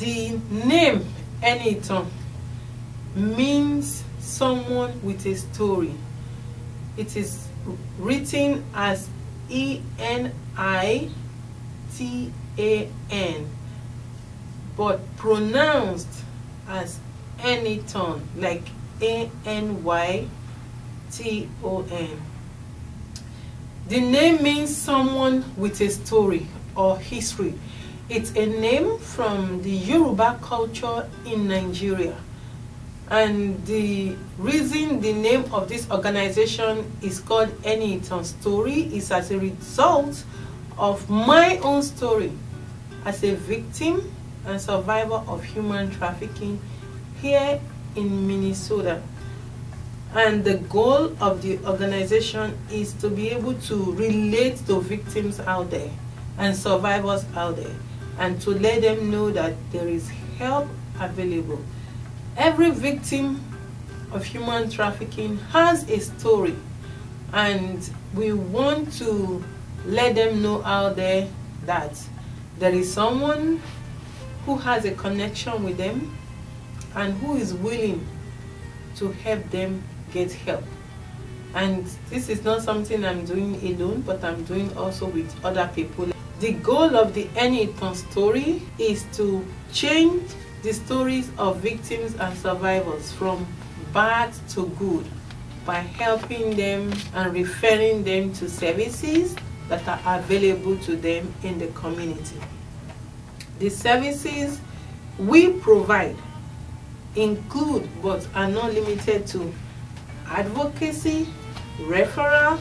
The name Enitan means someone with a story. It is written as Enitan, but pronounced as Enitan, like Anyton. The name means someone with a story or history. It's a name from the Yoruba culture in Nigeria. And the reason the name of this organization is called Enitan Story is as a result of my own story as a victim and survivor of human trafficking here in Minnesota. And the goal of the organization is to be able to relate to victims out there and survivors out there, and to let them know that there is help available. Every victim of human trafficking has a story, and we want to let them know out there that there is someone who has a connection with them and who is willing to help them get help. And this is not something I'm doing alone, but I'm doing also with other people. The goal of the Enitan Story is to change the stories of victims and survivors from bad to good by helping them and referring them to services that are available to them in the community. The services we provide include, but are not limited to, advocacy, referral,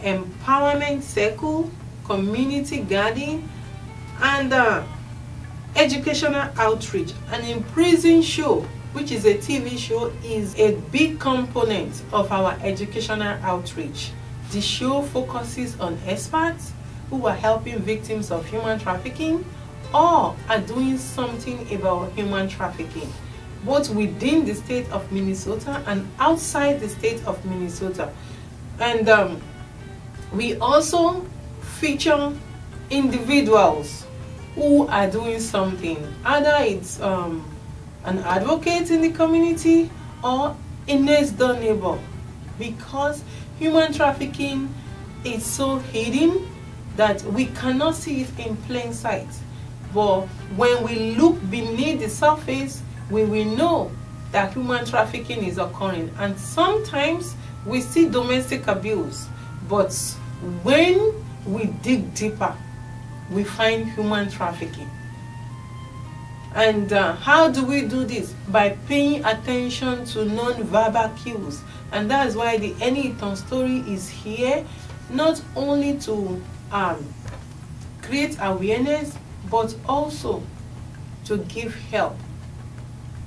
empowerment circle, community gardening, and educational outreach. And in Prison Show, which is a TV show, is a big component of our educational outreach. The show focuses on experts who are helping victims of human trafficking or are doing something about human trafficking, both within the state of Minnesota and outside the state of Minnesota. And we also feature individuals who are doing something, either it's an advocate in the community or a next door neighbor, because human trafficking is so hidden that we cannot see it in plain sight. But when we look beneath the surface, we will know that human trafficking is occurring. And sometimes we see domestic abuse, but when we dig deeper, we find human trafficking. And how do we do this? By paying attention to non-verbal cues. And that's why the Enitan Story is here, not only to create awareness, but also to give help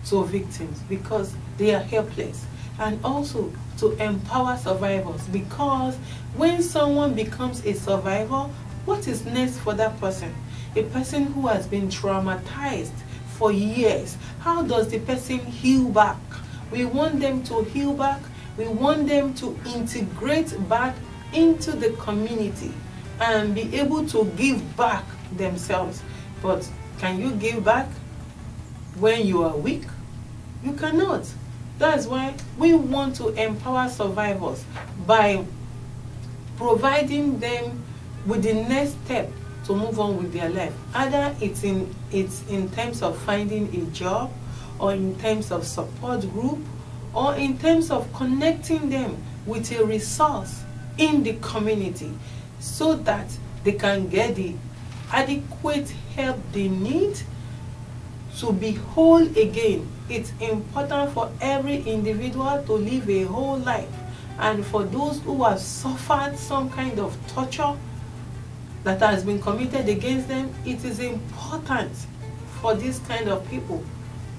to victims because they are helpless, and also to empower survivors, because when someone becomes a survivor, what is next for that person? A person who has been traumatized for years, how does the person heal back? We want them to heal back. We want them to integrate back into the community and be able to give back themselves. But can you give back when you are weak? You cannot. That's why we want to empower survivors by providing them with the next step to move on with their life. Either it's in terms of finding a job, or in terms of support group, or in terms of connecting them with a resource in the community so that they can get the adequate help they need to be whole again. It's important for every individual to live a whole life, and for those who have suffered some kind of torture that has been committed against them, it is important for these kind of people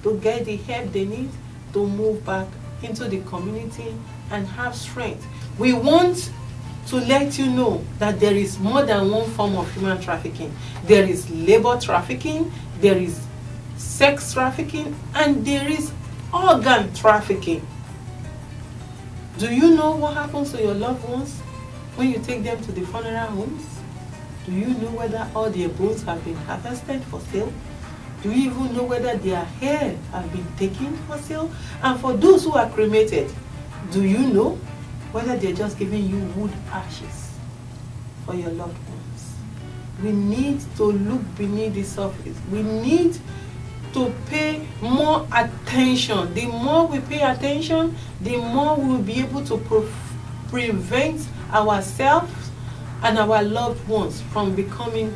to get the help they need to move back into the community and have strength. We want to let you know that there is more than one form of human trafficking. There is labor trafficking, there is sex trafficking, and there is organ trafficking. Do you know what happens to your loved ones when you take them to the funeral homes? Do you know whether all their bones have been harvested for sale? Do you even know whether their hair have been taken for sale? And for those who are cremated, do you know whether they're just giving you wood ashes for your loved ones? We need to look beneath the surface. We need to pay more attention. The more we pay attention, the more we will be able to prevent ourselves and our loved ones from becoming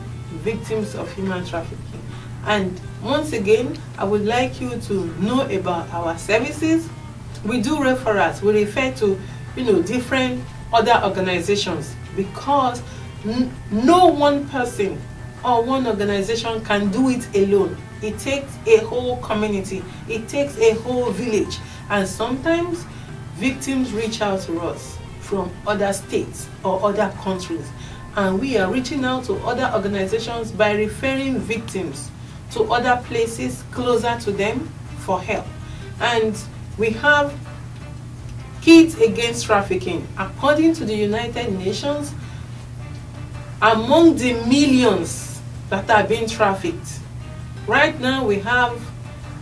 victims of human trafficking. And once again, I would like you to know about our services. We do referrals. We refer to, different other organizations, because no one person or one organization can do it alone. It takes a whole community. It takes a whole village. And sometimes victims reach out to us from other states or other countries. And we are reaching out to other organizations by referring victims to other places closer to them for help. And we have Kids Against Trafficking. According to the United Nations, among the millions that are being trafficked, right now we have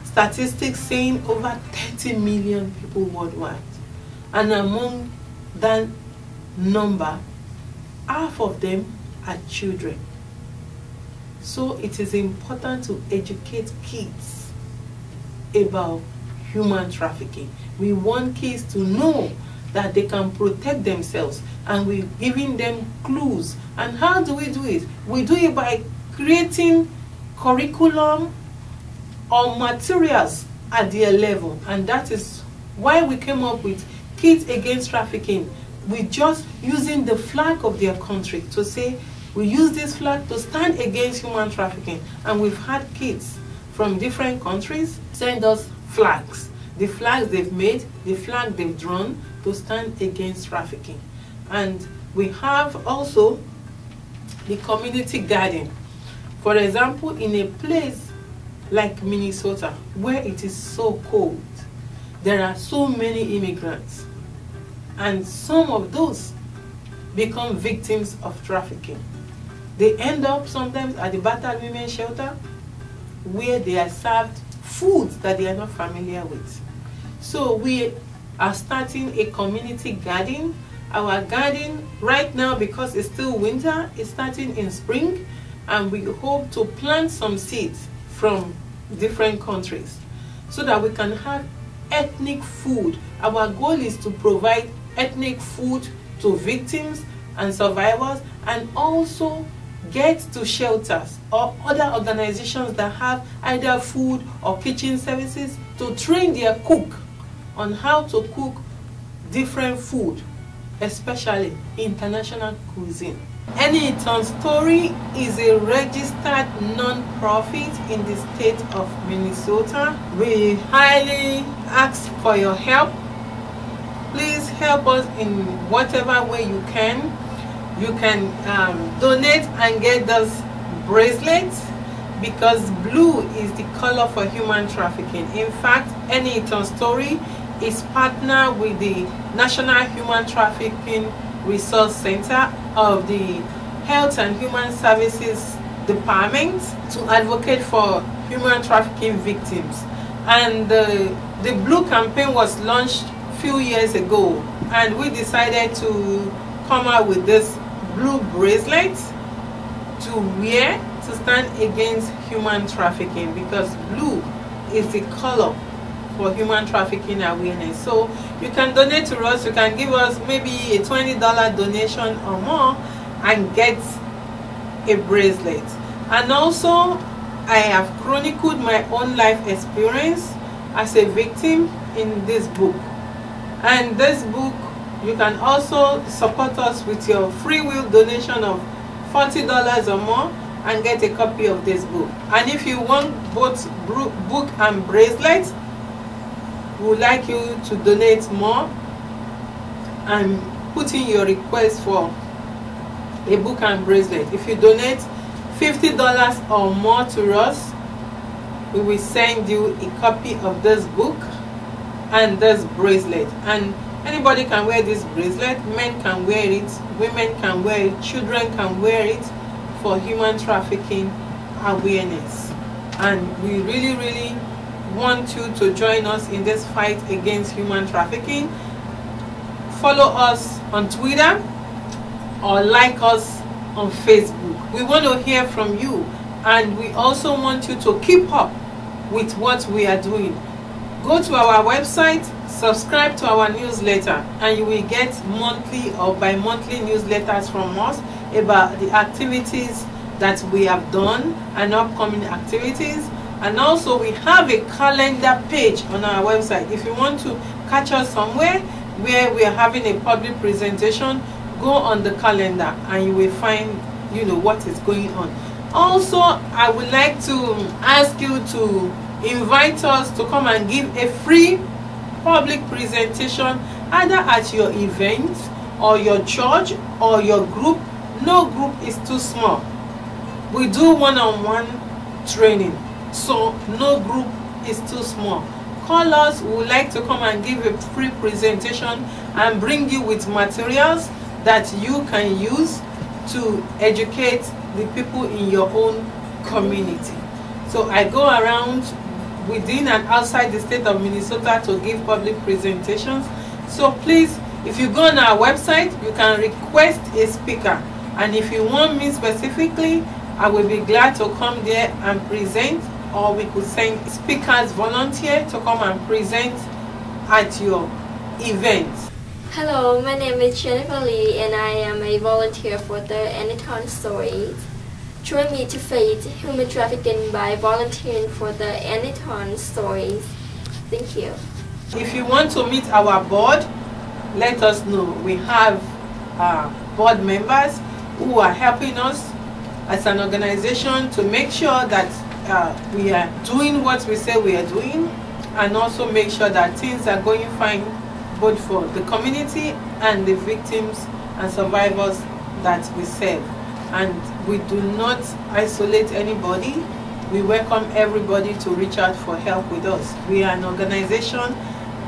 statistics saying over 30 million people worldwide. And among that number, half of them are children. So it is important to educate kids about human trafficking. We want kids to know that they can protect themselves, and we're giving them clues. And how do we do it? We do it by creating curriculum or materials at their level, and that is why we came up with Kids Against Trafficking. We just using the flag of their country to say we use this flag to stand against human trafficking. And we've had kids from different countries send us flags, the flags they've made, the flag they've drawn to stand against trafficking. And we have also the community garden. For example, in a place like Minnesota, where it is so cold, there are so many immigrants, and some of those become victims of trafficking. They end up sometimes at the battered women shelter, where they are served foods that they are not familiar with. So we are starting a community garden. Our garden right now, because it's still winter, is starting in spring, and we hope to plant some seeds from different countries so that we can have ethnic food. Our goal is to provide ethnic food to victims and survivors, and also get to shelters or other organizations that have either food or kitchen services to train their cook on how to cook different food, especially international cuisine. Enitan Story is a registered non-profit in the state of Minnesota. We highly ask for your help. Please help us in whatever way you can. You can donate and get those bracelets, because blue is the color for human trafficking. In fact, Enitan Story is partner with the National Human Trafficking Resource Center of the Health and Human Services Department to advocate for human trafficking victims. And the blue campaign was launched a few years ago, and we decided to come out with this blue bracelet to wear to stand against human trafficking, because blue is the color for human trafficking awareness. So you can donate to us. You can give us maybe a $20 donation or more and get a bracelet. And also, I have chronicled my own life experience as a victim in this book. And this book, you can also support us with your free will donation of $40 or more and get a copy of this book. And if you want both book and bracelet, we would like you to donate more and put in your request for a book and bracelet. If you donate $50 or more to us, we will send you a copy of this book and this bracelet. And anybody can wear this bracelet. Men can wear it, women can wear it, children can wear it for human trafficking awareness. and we really want you to join us in this fight against human trafficking. Follow us on Twitter or like us on Facebook. We want to hear from you, and we also want you to keep up with what we are doing. Go to our website, subscribe to our newsletter, and you will get monthly or bi-monthly newsletters from us about the activities that we have done and upcoming activities. And also we have a calendar page on our website. If you want to catch us somewhere where we are having a public presentation, go on the calendar and you will find, you know, what is going on. Also, I would like to ask you to invite us to come and give a free public presentation either at your event or your church or your group. No group is too small. We do one-on-one training, so no group is too small. Call us. We would like to come and give a free presentation and bring you with materials that you can use to educate the people in your own community. So I go around within and outside the state of Minnesota to give public presentations. So please, if you go on our website, you can request a speaker. And if you want me specifically, I will be glad to come there and present, or we could send speakers volunteer to come and present at your event. Hello, my name is Jennifer Lee and I am a volunteer for the Enitan Story. Join me to fight human trafficking by volunteering for the Enitan Stories. Thank you. If you want to meet our board, let us know. We have board members who are helping us as an organization to make sure that we are doing what we say we are doing, and also make sure that things are going fine both for the community and the victims and survivors that we serve. And we do not isolate anybody. We welcome everybody to reach out for help with us. We are an organization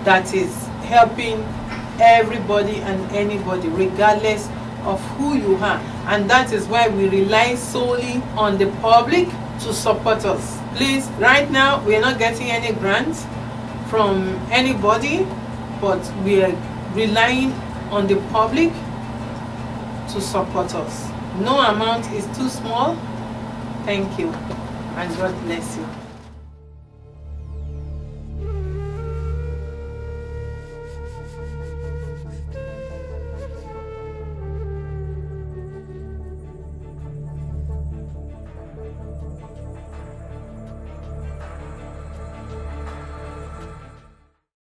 that is helping everybody and anybody, regardless of who you are. And that is why we rely solely on the public to support us. Please, right now we are not getting any grants from anybody, but we are relying on the public to support us. No amount is too small. Thank you, and God bless you.